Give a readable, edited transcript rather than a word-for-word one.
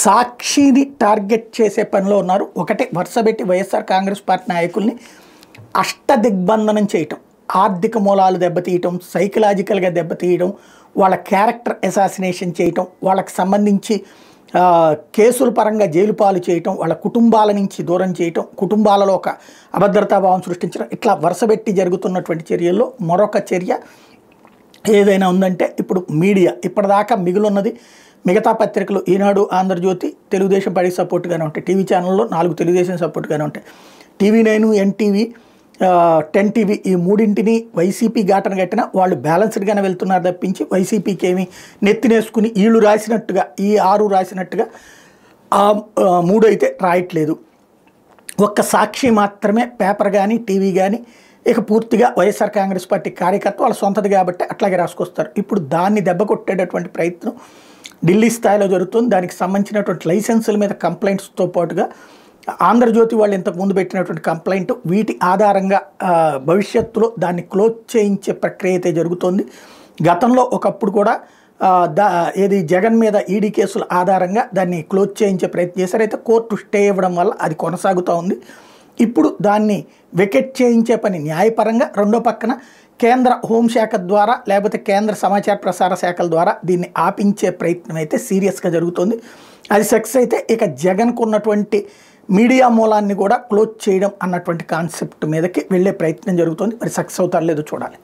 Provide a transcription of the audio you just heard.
సాక్షిని టార్గెట్ చేసే పనిలో ఉన్నారు. ఒకటి వరుసబెట్టి వైఎస్ఆర్ కాంగ్రెస్ పార్టీ నాయకుల్ని అష్టదిగ్బంధనం చేయటం, ఆర్థిక మూలాలు దెబ్బతీయటం, సైకలాజికల్గా దెబ్బతీయడం, వాళ్ళ క్యారెక్టర్ అసాసినేషన్ చేయటం, వాళ్ళకి సంబంధించి కేసుల పరంగా జైలు పాలు చేయటం, వాళ్ళ కుటుంబాల నుంచి దూరం చేయటం, కుటుంబాలలో ఒక అభద్రతాభావం సృష్టించడం, ఇట్లా వరుసబెట్టి జరుగుతున్నటువంటి చర్యల్లో మరొక చర్య ఏదైనా ఉందంటే ఇప్పుడు మీడియా. ఇప్పటిదాకా మిగులున్నది మిగతా పత్రికలు ఈనాడు, ఆంధ్రజ్యోతి, తెలుగుదేశం పార్టీ సపోర్ట్గానే ఉంటాయి. టీవీ ఛానల్లో 4 తెలుగుదేశం సపోర్ట్గానే ఉంటాయి. TV9, ఎన్టీవీ, 10 టీవీ ఈ మూడింటిని వైసీపీ ఘాటన కట్టినా వాళ్ళు బ్యాలెన్స్డ్గానే వెళ్తున్నారు తప్పించి వైసీపీకి ఏమి నెత్తినేసుకుని వీళ్ళు రాసినట్టుగా ఈ 6 రాసినట్టుగా ఆ 3 అయితే రాయట్లేదు. ఒక్క సాక్షి మాత్రమే పేపర్ కానీ టీవీ కానీ ఇక పూర్తిగా వైఎస్ఆర్ కాంగ్రెస్ పార్టీ కార్యకర్త వాళ్ళ సొంతది కాబట్టి అట్లాగే రాసుకొస్తారు. ఇప్పుడు దాన్ని దెబ్బ కొట్టేటటువంటి ప్రయత్నం ఢిల్లీ స్థాయిలో జరుగుతుంది. దానికి సంబంధించినటువంటి లైసెన్సుల మీద కంప్లైంట్స్తో పాటుగా ఆంధ్రజ్యోతి వాళ్ళు ఇంతకుముందు పెట్టినటువంటి కంప్లైంట్ వీటి ఆధారంగా భవిష్యత్తులో దాన్ని క్లోజ్ చేయించే ప్రక్రియ అయితే జరుగుతోంది. గతంలో ఒకప్పుడు కూడా ఏది జగన్ మీద ఈడీ కేసుల ఆధారంగా దాన్ని క్లోజ్ చేయించే ప్రయత్నం చేశారు. అయితే కోర్టు స్టే ఇవ్వడం వల్ల అది కొనసాగుతూ ఉంది. ఇప్పుడు దాన్ని వికెట్ చేయించే పని న్యాయపరంగా, రెండో పక్కన కేంద్ర హోంశాఖ ద్వారా లేకపోతే కేంద్ర సమాచార ప్రసార శాఖల ద్వారా దీన్ని ఆపించే ప్రయత్నం అయితే సీరియస్గా జరుగుతుంది. అది సక్సెస్ అయితే ఇక జగన్కు ఉన్నటువంటి మీడియా మూలాన్ని కూడా క్లోజ్ చేయడం అన్నటువంటి కాన్సెప్ట్ మీదకి వెళ్ళే ప్రయత్నం జరుగుతుంది. మరి సక్సెస్ అవుతారో లేదో చూడాలి.